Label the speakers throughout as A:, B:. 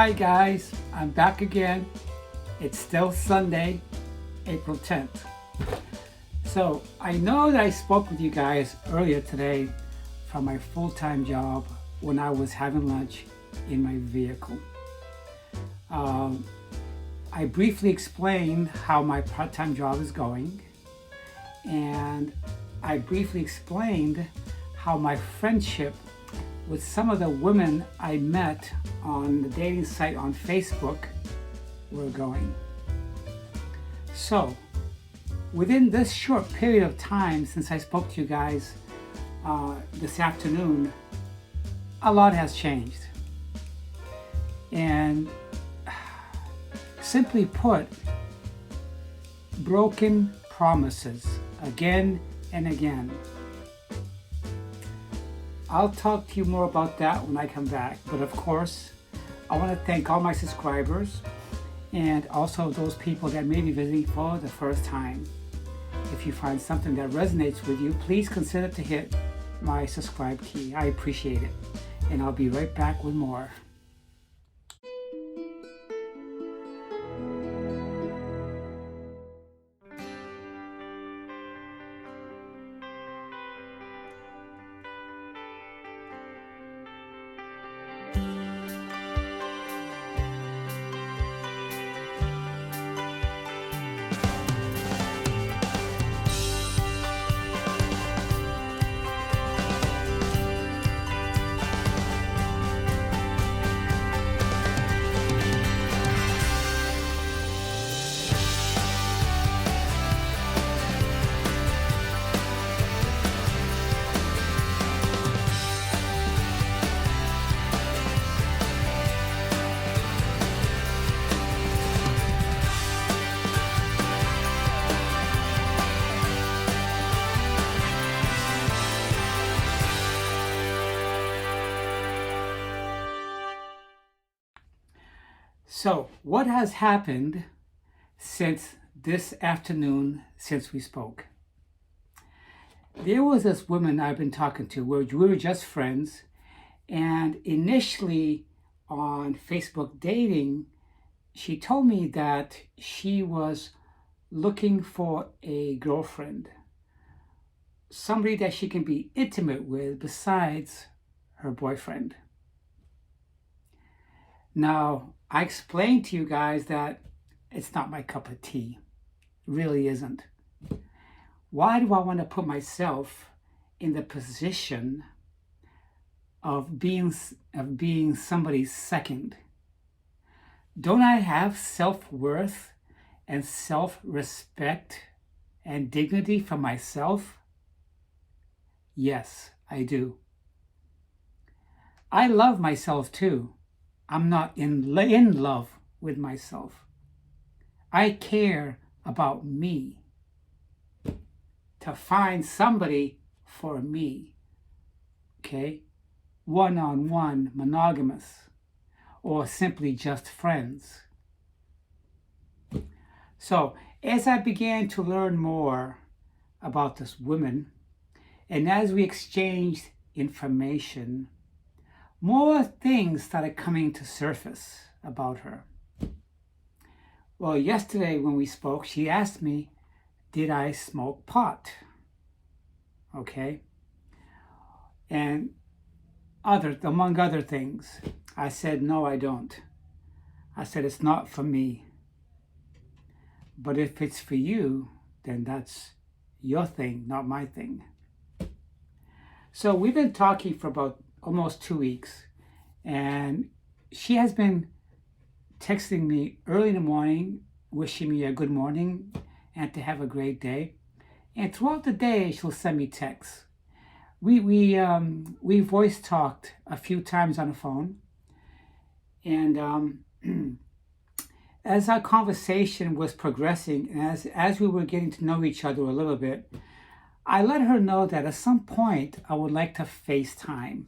A: Hi guys, I'm back again. It's still Sunday, April 10th. So I know that I spoke with you guys earlier today from my full-time job when I was having lunch in my vehicle. I briefly explained how my part-time job is going, and I briefly explained how my friendship with some of the women I met on the dating site on Facebook were going. So, within this short period of time since I spoke to you guys this afternoon, a lot has changed. And simply put, broken promises again and again. I'll talk to you more about that when I come back. But of course, I want to thank all my subscribers and also those people that may be visiting for the first time. If you find something that resonates with you, please consider to hit my subscribe key. I appreciate it. And I'll be right back with more. So, what has happened since this afternoon, since we spoke? There was this woman I've been talking to where we were just friends, and initially on Facebook dating, she told me that she was looking for a girlfriend, somebody that she can be intimate with besides her boyfriend. Now, I explained to you guys that it's not my cup of tea. It really isn't. Why do I want to put myself in the position of being somebody's second? Don't I have self-worth and self-respect and dignity for myself? Yes, I do. I love myself too. I'm not in love with myself. I care about me. To find somebody for me, okay? One-on-one, monogamous, or simply just friends. So, as I began to learn more about this woman, and as we exchanged information, more things started coming to surface about her. Well, yesterday when we spoke, she asked me, did I smoke pot? Okay. And among other things, I said, no, I don't. I said, it's not for me. But if it's for you, then that's your thing, not my thing. So we've been talking for about almost 2 weeks, and she has been texting me early in the morning, wishing me a good morning and to have a great day. And throughout the day, she'll send me texts. We voice talked a few times on the phone, and as our conversation was progressing, and as we were getting to know each other a little bit, I let her know that at some point I would like to FaceTime.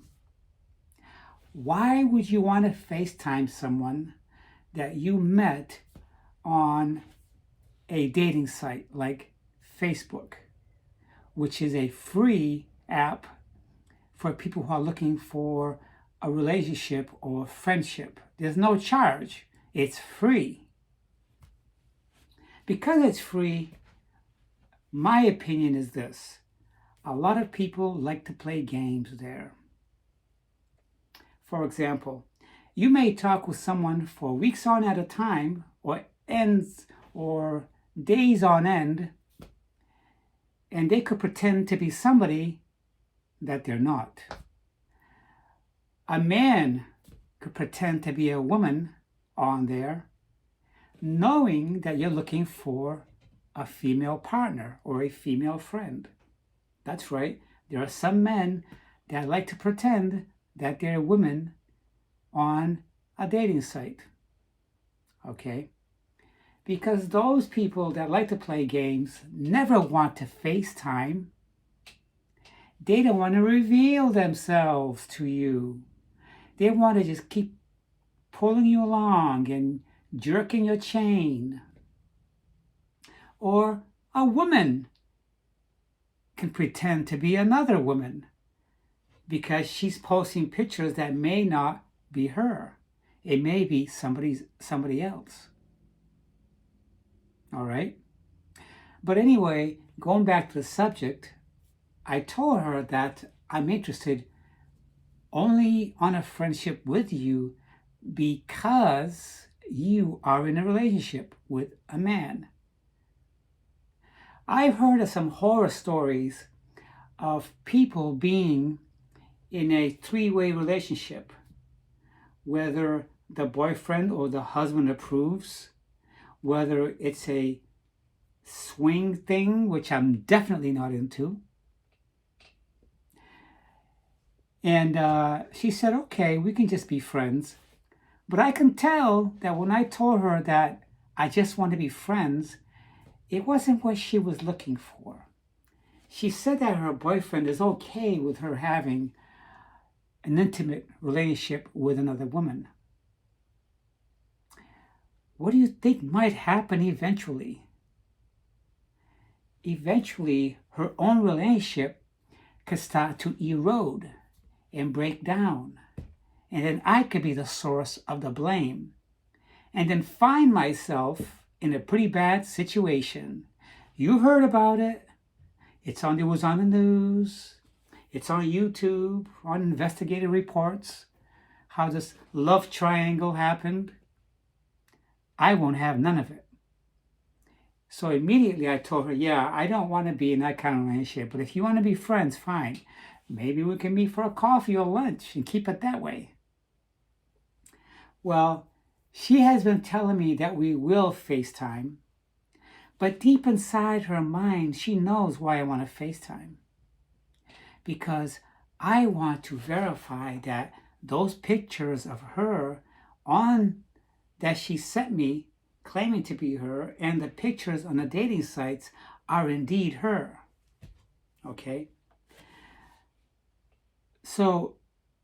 A: Why would you want to FaceTime someone that you met on a dating site like Facebook, which is a free app for people who are looking for a relationship or friendship. There's no charge. It's free. Because it's free, my opinion is this. A lot of people like to play games there. For example, you may talk with someone for weeks on at a time, or ends, or days on end, and they could pretend to be somebody that they're not. A man could pretend to be a woman on there, knowing that you're looking for a female partner or a female friend. That's right, there are some men that like to pretend that they're women on a dating site. Okay? Because those people that like to play games never want to FaceTime. They don't want to reveal themselves to you. They want to just keep pulling you along and jerking your chain. Or a woman can pretend to be another woman because she's posting pictures that may not be her. It may be somebody else. All right? But anyway, going back to the subject, I told her that I'm interested only on a friendship with you because you are in a relationship with a man. I've heard of some horror stories of people being in a three-way relationship, whether the boyfriend or the husband approves, whether it's a swing thing, which I'm definitely not into. And she said, okay, we can just be friends. But I can tell that when I told her that I just want to be friends, it wasn't what she was looking for. She said that her boyfriend is okay with her having an intimate relationship with another woman. What do you think might happen eventually? Eventually, her own relationship could start to erode and break down. And then I could be the source of the blame. And then find myself in a pretty bad situation. You heard about it. It was on the news. It's on YouTube, on investigative reports, how this love triangle happened. I won't have none of it. So immediately I told her, yeah, I don't want to be in that kind of relationship, but if you want to be friends, fine. Maybe we can meet for a coffee or lunch and keep it that way. Well, she has been telling me that we will FaceTime, but deep inside her mind, she knows why I want to FaceTime. Because I want to verify that those pictures of her that she sent me, claiming to be her, and the pictures on the dating sites are indeed her. Okay? So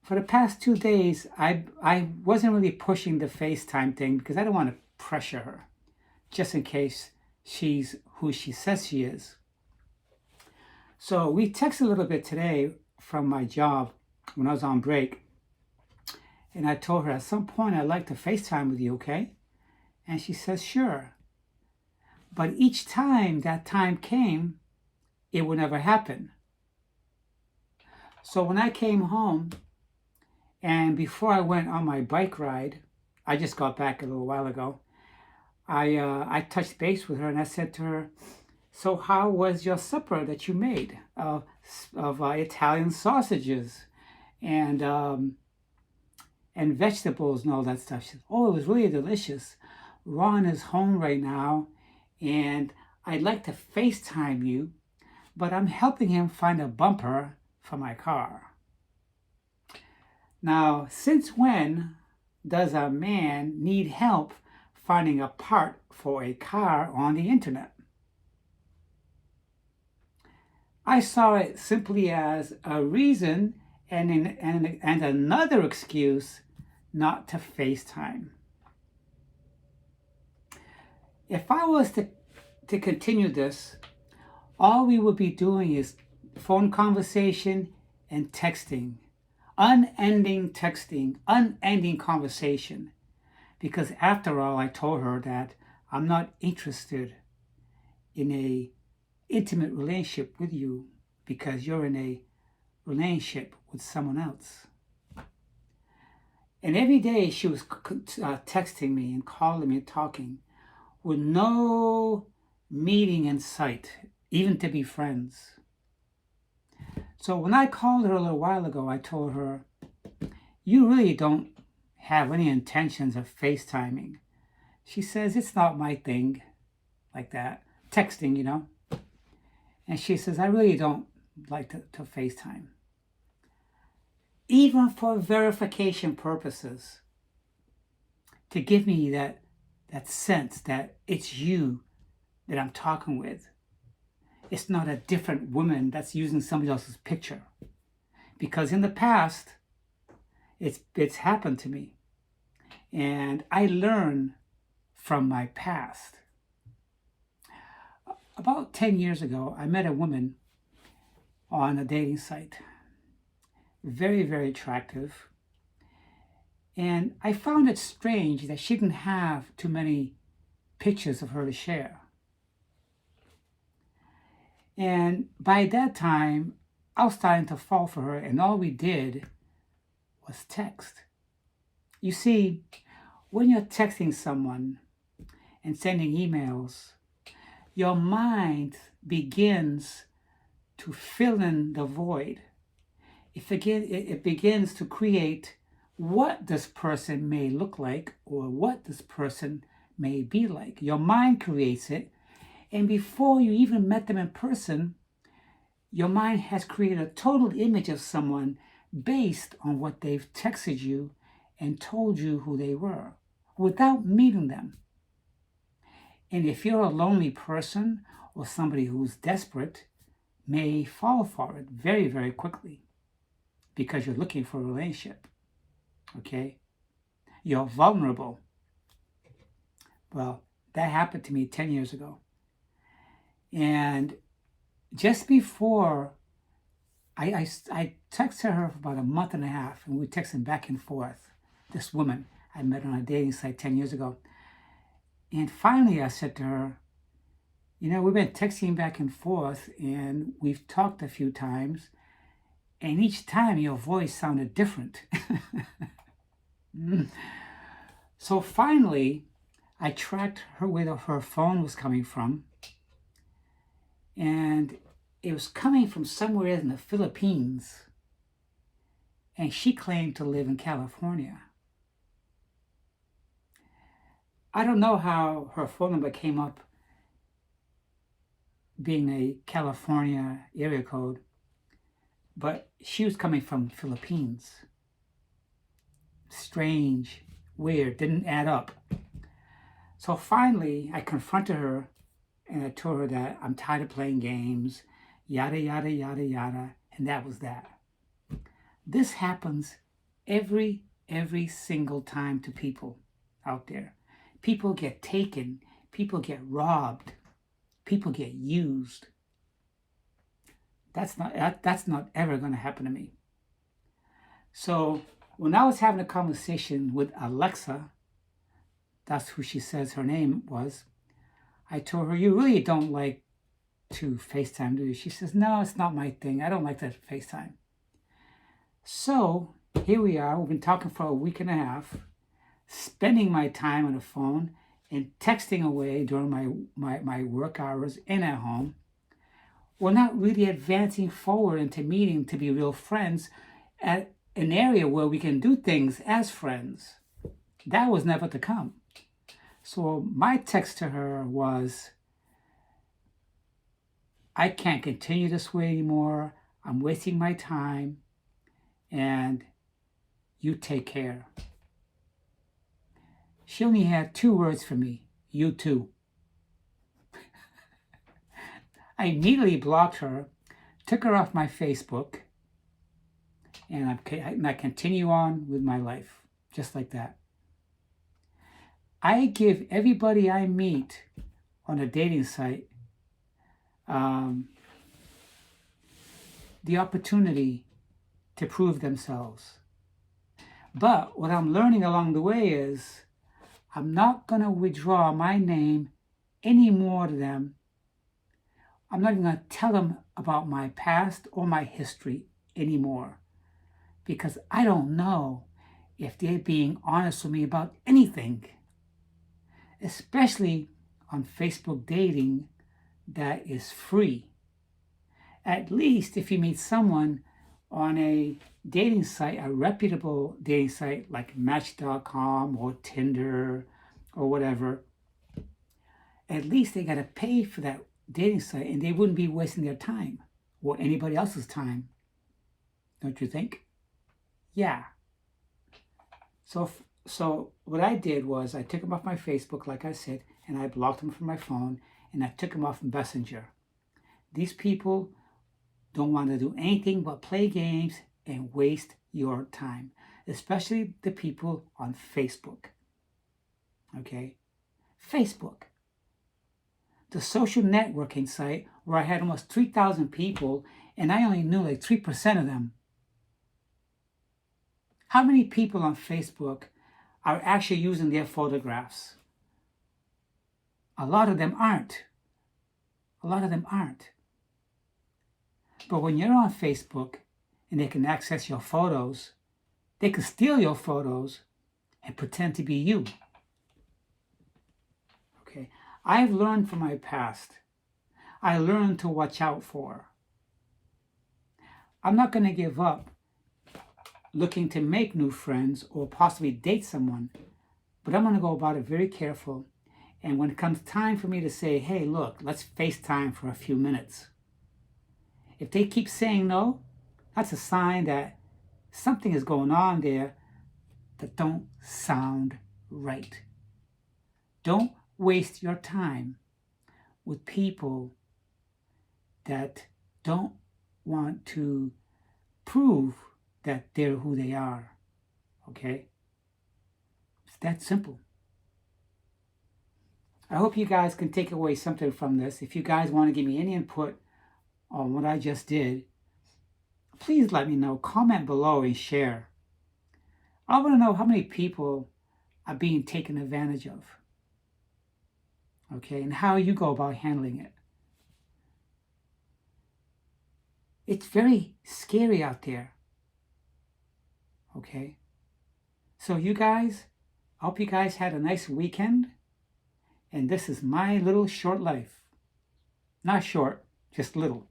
A: for the past 2 days, I wasn't really pushing the FaceTime thing because I don't want to pressure her, just in case she's who she says she is. So we texted a little bit today from my job when I was on break. And I told her at some point I'd like to FaceTime with you, okay? And she says, sure. But each time that time came, it would never happen. So when I came home, and before I went on my bike ride, I just got back a little while ago, I touched base with her and I said to her, so how was your supper that you made of Italian sausages and vegetables and all that stuff? She said, oh, it was really delicious. Ron is home right now, and I'd like to FaceTime you, but I'm helping him find a bumper for my car. Now, since when does a man need help finding a part for a car on the internet? I saw it simply as a reason and another excuse not to FaceTime. If I was to continue this, all we would be doing is phone conversation and texting unending texting, unending conversation. Because after all, I told her that I'm not interested in a intimate relationship with you because you're in a relationship with someone else. And every day she was texting me and calling me and talking with no meeting in sight, even to be friends. So when I called her a little while ago, I told her, you really don't have any intentions of FaceTiming. She says, it's not my thing, like that. Texting, you know. And she says, I really don't like to FaceTime. Even for verification purposes, to give me that sense that it's you that I'm talking with. It's not a different woman that's using somebody else's picture. Because in the past, it's happened to me. And I learn from my past. About 10 years ago, I met a woman on a dating site. Very, very attractive. And I found it strange that she didn't have too many pictures of her to share. And by that time, I was starting to fall for her, and all we did was text. You see, when you're texting someone and sending emails, your mind begins to fill in the void. It begins to create what this person may look like or what this person may be like. Your mind creates it, and before you even met them in person, your mind has created a total image of someone based on what they've texted you and told you who they were without meeting them. And if you're a lonely person or somebody who's desperate, may fall for it very, very quickly because you're looking for a relationship. Okay? You're vulnerable. Well, that happened to me 10 years ago. And just before, I texted her for about a month and a half, and we were texting back and forth. This woman I met on a dating site 10 years ago. And finally I said to her, you know, we've been texting back and forth, and we've talked a few times, and each time your voice sounded different. So finally, I tracked her where her phone was coming from, and it was coming from somewhere in the Philippines, and she claimed to live in California. I don't know how her phone number came up being a California area code, but she was coming from Philippines. Strange, weird, didn't add up. So finally, I confronted her and I told her that I'm tired of playing games, yada, yada, yada, yada, and that was that. This happens every single time to people out there. People get taken, people get robbed, people get used. That's not ever going to happen to me. So when I was having a conversation with Alexa, that's who she says her name was, I told her, you really don't like to FaceTime, do you? She says, no, it's not my thing. I don't like to FaceTime. So here we are. We've been talking for a week and a half, spending my time on the phone and texting away during my work hours and at home. We're not really advancing forward into meeting to be real friends at an area where we can do things as friends. That was never to come. So my text to her was, I can't continue this way anymore. I'm wasting my time, and you take care. She only had 2 words for me, you too. I immediately blocked her, took her off my Facebook, and I continue on with my life, just like that. I give everybody I meet on a dating site the opportunity to prove themselves. But what I'm learning along the way is I'm not going to withdraw my name any more to them. I'm not even going to tell them about my past or my history anymore, because I don't know if they're being honest with me about anything, especially on Facebook dating that is free. At least if you meet someone on a dating site, a reputable dating site like Match.com or Tinder or whatever, at least they got to pay for that dating site and they wouldn't be wasting their time or anybody else's time. Don't you think? Yeah. So what I did was I took them off my Facebook, like I said, and I blocked them from my phone, and I took them off Messenger. These people don't want to do anything but play games and waste your time, especially the people on Facebook. Okay? Facebook, the social networking site where I had almost 3,000 people and I only knew like 3% of them. How many people on Facebook are actually using their photographs? A lot of them aren't. A lot of them aren't. But when you're on Facebook and they can access your photos, they can steal your photos and pretend to be you. Okay, I've learned from my past. I learned to watch out for. I'm not going to give up looking to make new friends or possibly date someone, but I'm going to go about it very careful. And when it comes time for me to say, hey, look, let's FaceTime for a few minutes, if they keep saying no, that's a sign that something is going on there that don't sound right. Don't waste your time with people that don't want to prove that they're who they are. Okay? It's that simple. I hope you guys can take away something from this. If you guys want to give me any input on what I just did, please let me know. Comment below and share. I want to know how many people are being taken advantage of. Okay, and how you go about handling it. It's very scary out there. Okay? So you guys, I hope you guys had a nice weekend. And this is my little short life. Not short, just little.